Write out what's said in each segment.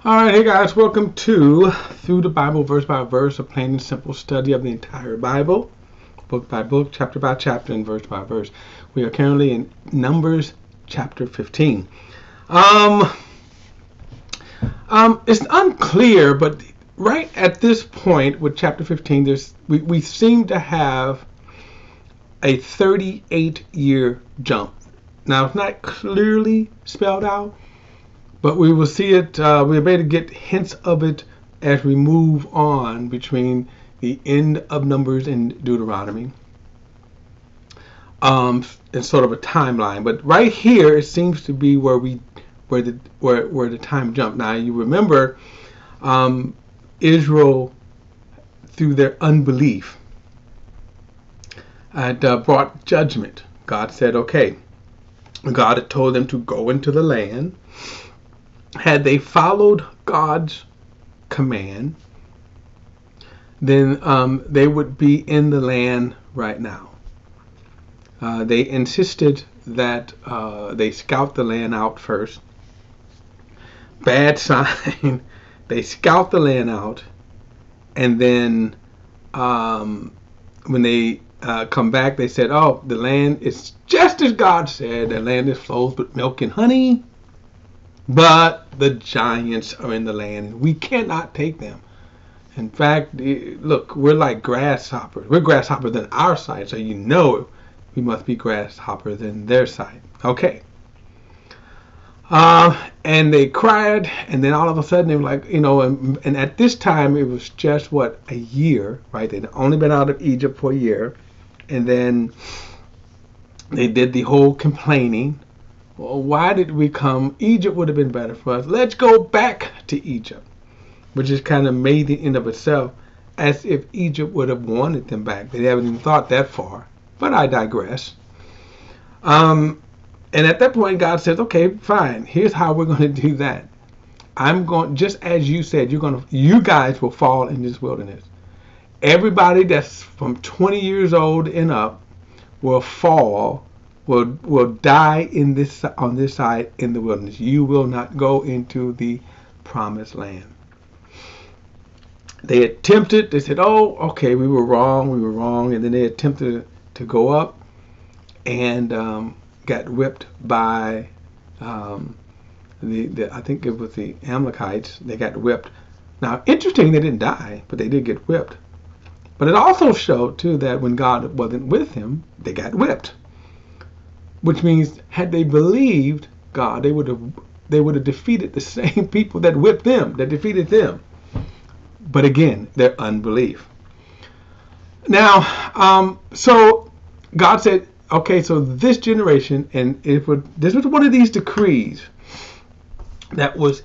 All right, hey guys, welcome to Through the Bible, Verse by Verse, a plain and simple study of the entire Bible, book by book, chapter by chapter, and verse by verse. We are currently in Numbers chapter 15. It's unclear, but right at this point with chapter 15, we seem to have a 38-year jump. Now, it's not clearly spelled out, but we will see it, we'll be able to get hints of it as we move on between the end of Numbers and Deuteronomy. It's sort of a timeline, but right here it seems to be where the time jump. Now you remember Israel, through their unbelief, had brought judgment. God said, okay, God had told them to go into the land. Had they followed God's command, then they would be in the land right now. They insisted that they scout the land out first. Bad sign. They scout the land out, and then when they come back, they said, oh, the land is just as God said. The land is flows with milk and honey. But the giants are in the land. We cannot take them. In fact, look, we're like grasshoppers. We're grasshoppers than our side, so you know we must be grasshopper than their side. Okay. And they cried, and then all of a sudden they were like, and at this time it was just, a year, right? They'd only been out of Egypt for a year. And then they did the whole complaining. Well, why did we come? Egypt would have been better for us. Let's go back to Egypt, which is kind of amazing in of itself, as if Egypt would have wanted them back. They haven't even thought that far, but I digress. And at that point, God says, okay, fine. Here's how we're going to do that. I'm going, just as you said, you guys will fall in this wilderness. Everybody that's from 20 years old and up will fall. Will die on this side in the wilderness. You will not go into the promised land. They attempted. They said, "Oh, okay, we were wrong," and then they attempted to go up and got whipped by I think it was the Amalekites. They got whipped. Now, interesting, they didn't die, but they did get whipped. But it also showed too that when God wasn't with him, they got whipped. Which means, had they believed God, they would have defeated the same people that whipped them, that defeated them. But again, their unbelief. Now, so God said, okay, so this generation, and this was one of these decrees that was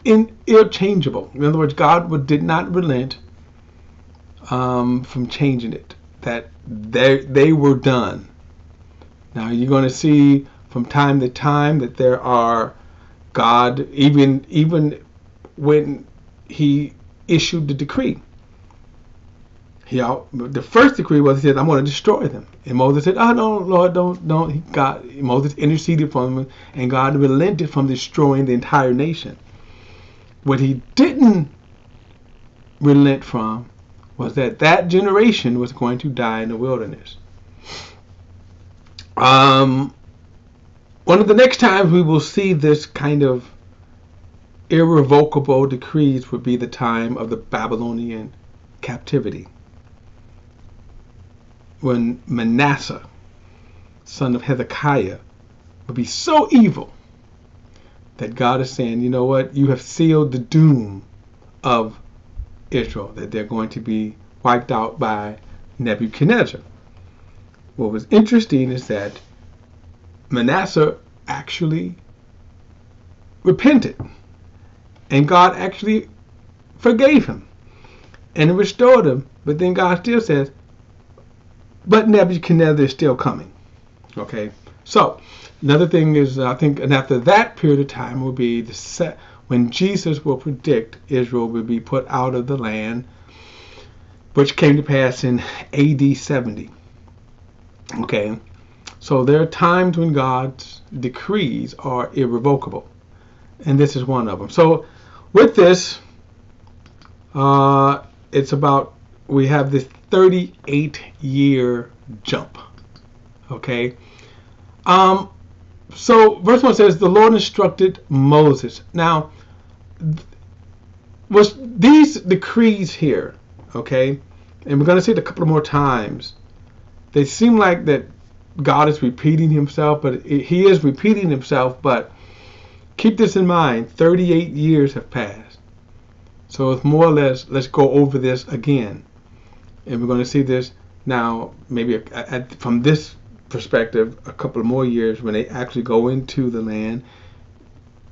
interchangeable. In other words, God did not relent from changing it. That they were done. Now you're going to see from time to time that there are God, even when he issued the decree. The first decree was, he said, I'm going to destroy them. And Moses said, oh no, Lord, don't. Moses interceded for him, and God relented from destroying the entire nation. What he didn't relent from was that generation was going to die in the wilderness. One of the next times we will see this kind of irrevocable decrees would be the time of the Babylonian captivity, when Manasseh, son of Hezekiah, would be so evil that God is saying, you know what, you have sealed the doom of Israel, that they're going to be wiped out by Nebuchadnezzar. What was interesting is that Manasseh actually repented, and God actually forgave him and restored him. But then God still says, but Nebuchadnezzar is still coming. Okay, so another thing is, I think, and after that period of time will be when Jesus will predict Israel will be put out of the land, which came to pass in AD 70. Okay, so there are times when God's decrees are irrevocable, and this is one of them. So with this, it's about, we have this 38-year jump. Okay. So verse 1 says, the Lord instructed Moses. Now, was these decrees here, okay, and we're going to see it a couple more times, they seem like that God is repeating himself, but he is repeating himself, but keep this in mind, 38 years have passed. So it's more or less, let's go over this again. And we're going to see this now, maybe from this perspective, a couple of more years when they actually go into the land.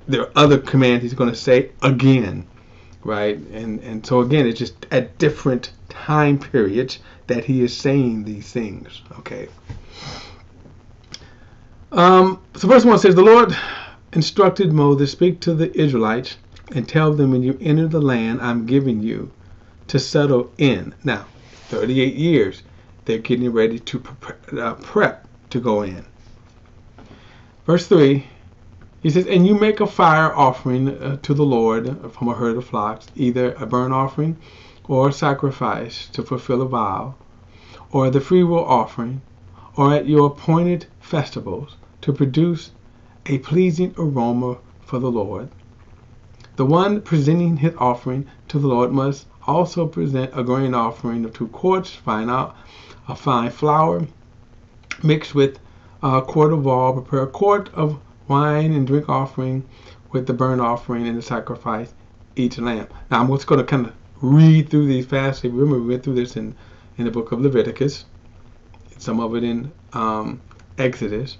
There are other commands he's going to say again, right? And so again, it's just at different time periods that he is saying these things, okay? So verse 1 says, the Lord instructed Moses, speak to the Israelites and tell them, when you enter the land I'm giving you to settle in. Now, 38 years, they're getting ready to prep to go in. Verse 3, he says, and you make a fire offering to the Lord from a herd of flocks, either a burnt offering or a sacrifice to fulfill a vow, or the freewill offering, or at your appointed festivals to produce a pleasing aroma for the Lord. The one presenting his offering to the Lord must also present a grain offering of 2 quarts, fine flour, mixed with a quart of oil. Prepare a quart of wine and drink offering with the burnt offering and the sacrifice, each lamb. Now I'm just going to kind of read through these fast. Remember, we went through this in the book of Leviticus, some of it in Exodus.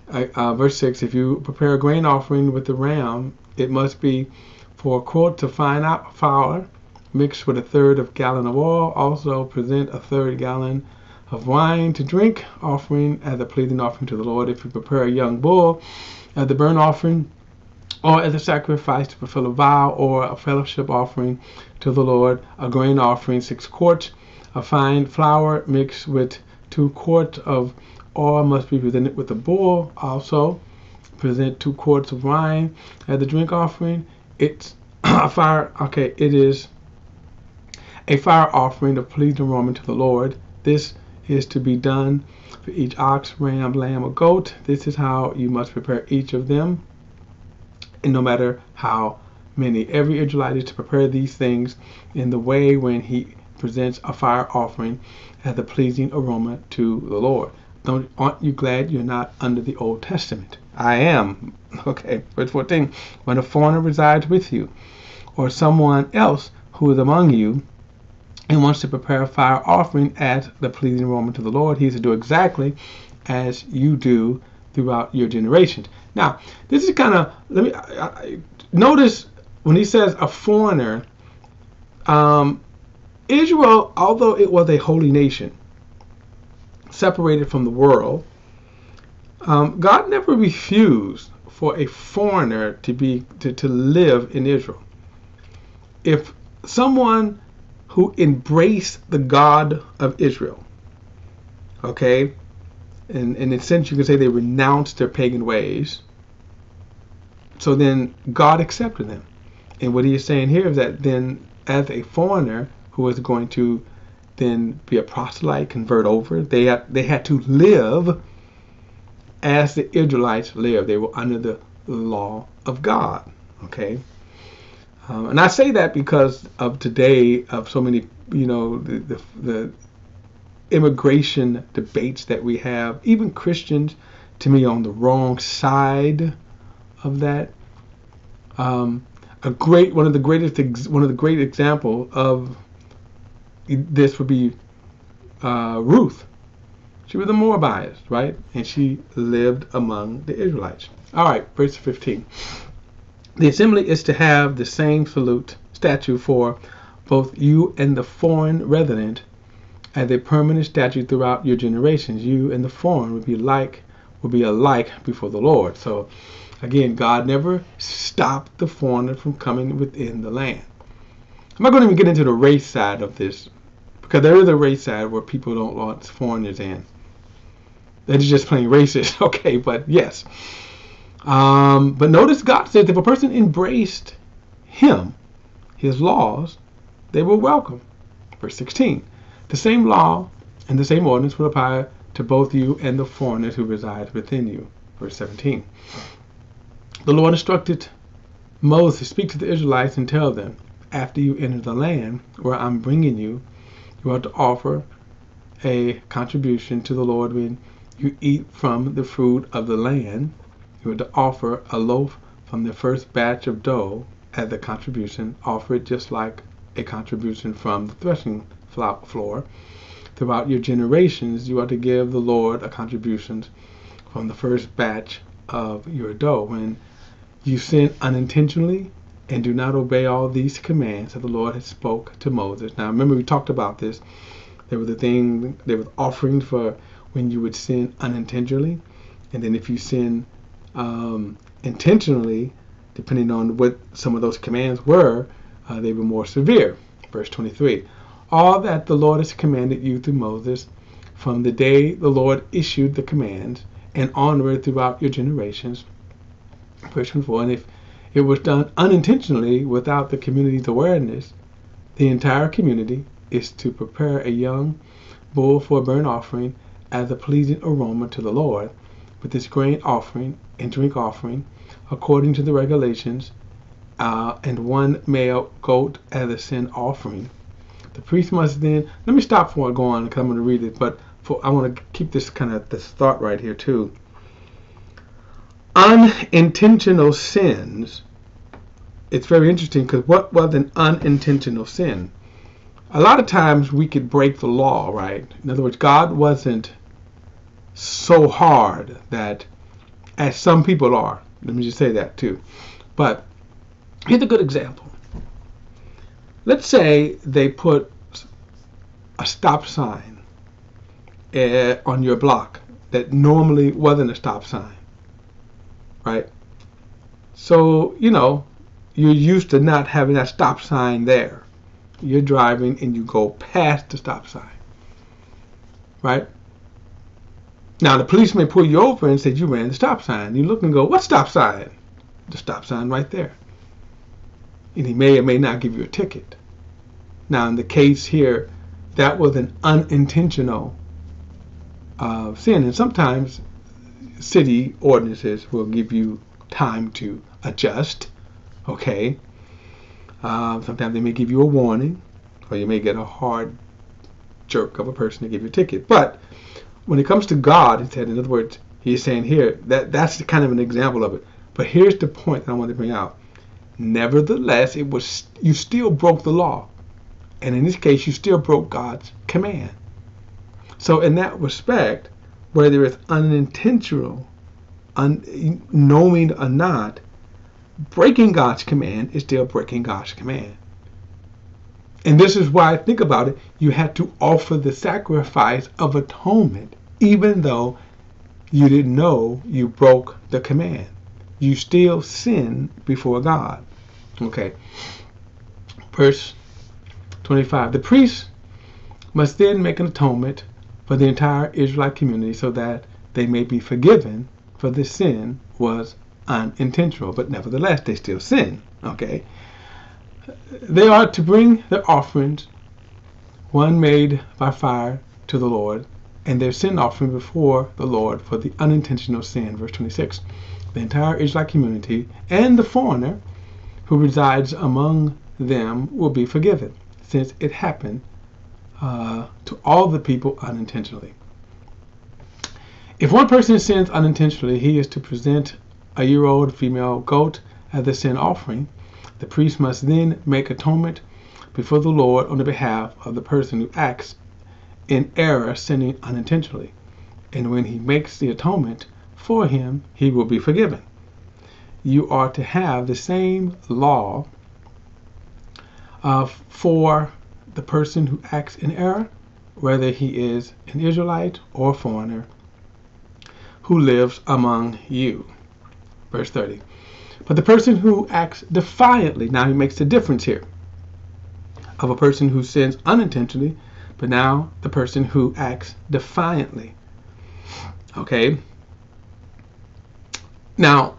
Verse 6, if you prepare a grain offering with the ram, it must be for a quart of fine flour mixed with 1/3 gallon of oil. Also present 1/3 gallon of wine to drink offering as a pleasing offering to the Lord. If you prepare a young bull as the burnt offering, or as a sacrifice to fulfill a vow, or a fellowship offering to the Lord, a grain offering, 6 quarts of fine flour mixed with 2 quarts of oil must be presented with the bull. Also present 2 quarts of wine as the drink offering. It's a fire. Okay, it is a fire offering of pleasing aroma to the Lord. This is to be done for each ox, ram, lamb, or goat. This is how you must prepare each of them, and no matter how many. Every Israelite is to prepare these things in the way when he presents a fire offering as a pleasing aroma to the Lord. Aren't you glad you're not under the Old Testament? I am. Okay, verse 14. When a foreigner resides with you, or someone else who is among you, and wants to prepare a fire offering as the pleasing aroma to the Lord, he is to do exactly as you do throughout your generations. Now, this is kind of, notice when he says a foreigner, Israel, although it was a holy nation, separated from the world, God never refused for a foreigner to live in Israel. If someone who embraced the God of Israel, okay, and in a sense you could say they renounced their pagan ways, so then God accepted them. And what he is saying here is that then as a foreigner who is going to then be a proselyte, convert over, they had to live as the Israelites lived. They were under the law of God, okay? And I say that because of today, of so many, the immigration debates that we have, even Christians, to me, on the wrong side of that. One of the great example of this would be Ruth. She was a Moabite, right? And she lived among the Israelites. All right, verse 15. The assembly is to have the same statute for both you and the foreign resident as a permanent statute throughout your generations. You and the foreign will be alike before the Lord. So again, God never stopped the foreigner from coming within the land. I'm not going to even get into the race side of this, because there is a race side where people don't want foreigners in. That is just plain racist, okay, but yes. But notice God says if a person embraced him, his laws, they will welcome. Verse 16. The same law and the same ordinance will apply to both you and the foreigners who reside within you. Verse 17. The Lord instructed Moses to speak to the Israelites and tell them, after you enter the land where I'm bringing you, you are to offer a contribution to the Lord when you eat from the fruit of the land. You are to offer a loaf from the first batch of dough as a contribution. Offer it just like a contribution from the threshing floor. Throughout your generations, you are to give the Lord a contribution from the first batch of your dough. When you sin unintentionally and do not obey all these commands that the Lord had spoke to Moses. Now remember, we talked about this. There was offerings for when you would sin unintentionally, and then if you sin intentionally, depending on what some of those commands were, they were more severe. Verse 23. All that the Lord has commanded you through Moses from the day the Lord issued the commands and onward throughout your generations. Verse 24. And if it was done unintentionally without the community's awareness, the entire community is to prepare a young bull for a burnt offering as a pleasing aroma to the Lord, with this grain offering and drink offering according to the regulations, and one male goat as a sin offering. The priest must then, let me stop before I go on because I'm going to read it, but I want to keep this thought right here too. Unintentional sins, it's very interesting because what was an unintentional sin? A lot of times we could break the law, right? In other words, God wasn't so hard that, as some people are. Let me just say that too. But here's a good example. Let's say they put a stop sign on your block that normally wasn't a stop sign, right? So, you're used to not having that stop sign there. You're driving and you go past the stop sign, right? Now the police may pull you over and say you ran the stop sign. You look and go, what stop sign? The stop sign right there. And he may or may not give you a ticket. Now in the case here, that was an unintentional sin. And sometimes city ordinances will give you time to adjust, okay? Sometimes they may give you a warning, or you may get a hard jerk of a person to give you a ticket. But when it comes to God, in other words, he's saying here, that's kind of an example of it. But here's the point that I want to bring out. Nevertheless, you still broke the law. And in this case, you still broke God's command. So in that respect, whether it's unintentional, knowing or not, breaking God's command is still breaking God's command. And this is why, think about it, you had to offer the sacrifice of atonement, even though you didn't know you broke the command. You still sin before God. Okay. Verse 25. The priest must then make an atonement for the entire Israelite community so that they may be forgiven, for the sin was unintentional, but nevertheless they still sin. Okay. They are to bring their offerings, one made by fire, to the Lord, and their sin offering before the Lord for the unintentional sin. Verse 26. The entire Israelite community and the foreigner who resides among them will be forgiven, since it happened to all the people unintentionally. If one person sins unintentionally, he is to present a year-old female goat as a sin offering. The priest must then make atonement before the Lord on the behalf of the person who acts in error, sinning unintentionally. And when he makes the atonement for him, he will be forgiven. You are to have the same law for the person who acts in error, whether he is an Israelite or a foreigner who lives among you. Verse 30. But the person who acts defiantly, now he makes a difference here of a person who sins unintentionally, but now the person who acts defiantly. Okay. Now,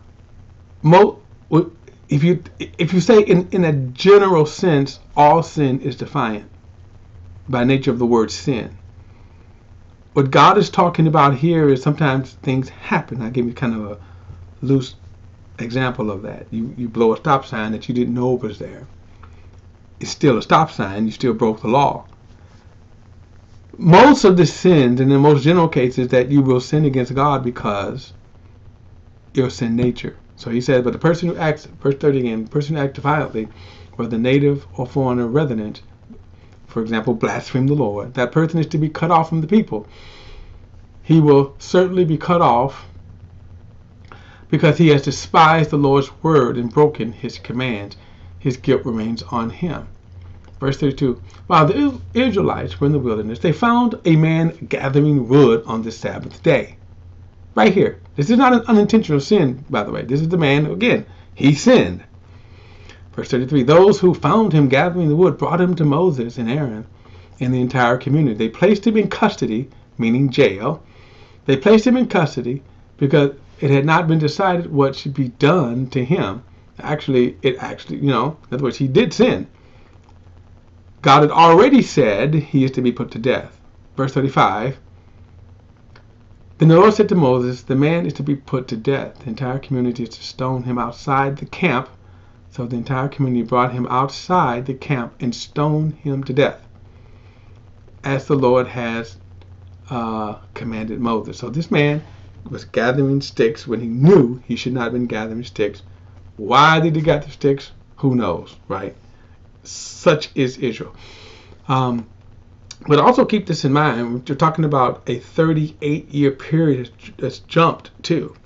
if you say in a general sense, all sin is defiant by nature of the word sin. What God is talking about here is sometimes things happen. I'll give you kind of a loose example of that. You blow a stop sign that you didn't know was there. It's still a stop sign. You still broke the law. Most of the sins, in the most general cases, that you will sin against God because your sin nature. So he says, but the person who acts, verse 30 again, the person who acts violently, whether native or foreigner resident, for example, blaspheme the Lord, that person is to be cut off from the people. He will certainly be cut off because he has despised the Lord's word and broken his commands. His guilt remains on him. Verse 32, while the Israelites were in the wilderness, they found a man gathering wood on the Sabbath day. Right here. This is not an unintentional sin, by the way. This is the man, again, he sinned. Verse 33, those who found him gathering the wood brought him to Moses and Aaron and the entire community. They placed him in custody, meaning jail. They placed him in custody because it had not been decided what should be done to him. Actually, in other words, he did sin. God had already said he is to be put to death. Verse 35, then the Lord said to Moses, the man is to be put to death. The entire community is to stone him outside the camp. So the entire community brought him outside the camp and stoned him to death, as the Lord has commanded Moses. So this man was gathering sticks when he knew he should not have been gathering sticks. Why did he gather sticks? Who knows, right? Such is Israel. But also keep this in mind. You're talking about a 38-year period that's jumped too.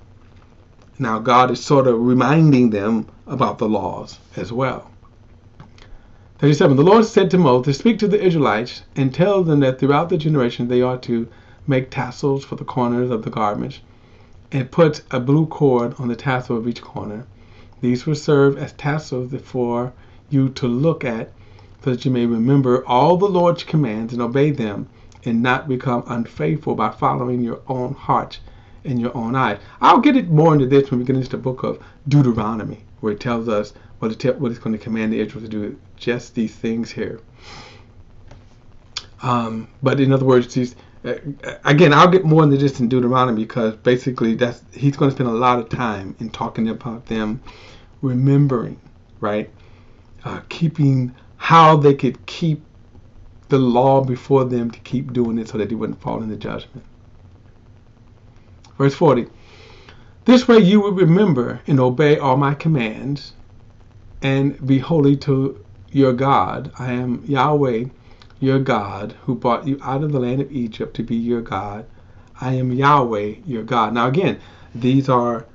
Now God is sort of reminding them about the laws as well. 37. The Lord said to Moses, speak to the Israelites and tell them that throughout the generation they ought to make tassels for the corners of the garments and put a blue cord on the tassel of each corner. These will serve as tassels for you to look at, so that you may remember all the Lord's commands and obey them, and not become unfaithful by following your own heart and your own eyes. I'll get it more into this when we get into the book of Deuteronomy, where it tells us what it's going to command the Israel to do, just these things here. But in other words, again, I'll get more into this in Deuteronomy, because basically he's going to spend a lot of time in talking about them remembering, right? Keeping how they could keep the law before them to keep doing it so that they wouldn't fall into judgment. Verse 40. This way you will remember and obey all my commands and be holy to your God. I am Yahweh, your God, who brought you out of the land of Egypt to be your God. I am Yahweh, your God. Now again, these are,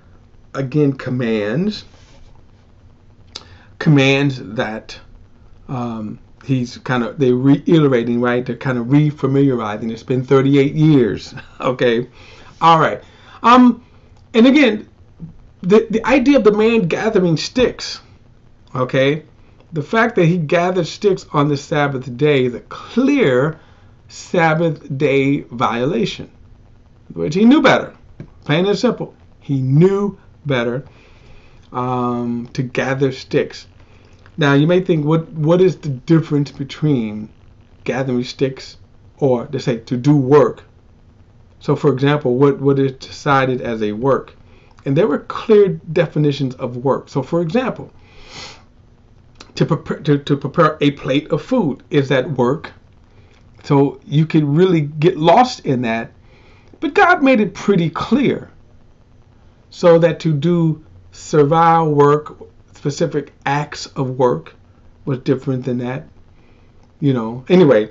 commands that they're reiterating, right? They're kind of refamiliarizing. It's been 38 years. Okay. All right. And again, the idea of the man gathering sticks, okay? The fact that he gathered sticks on the Sabbath day is a clear Sabbath day violation, which he knew better. Plain and simple. He knew better to gather sticks. Now, you may think, what is the difference between gathering sticks or, to say, to do work? So, for example, what is decided as a work? And there were clear definitions of work. So, for example, to prepare a plate of food, is that work? So you could really get lost in that. But God made it pretty clear, so that to do servile work, specific acts of work, was different than that. Anyway,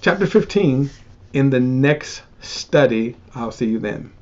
chapter 15 in the next study. I'll see you then.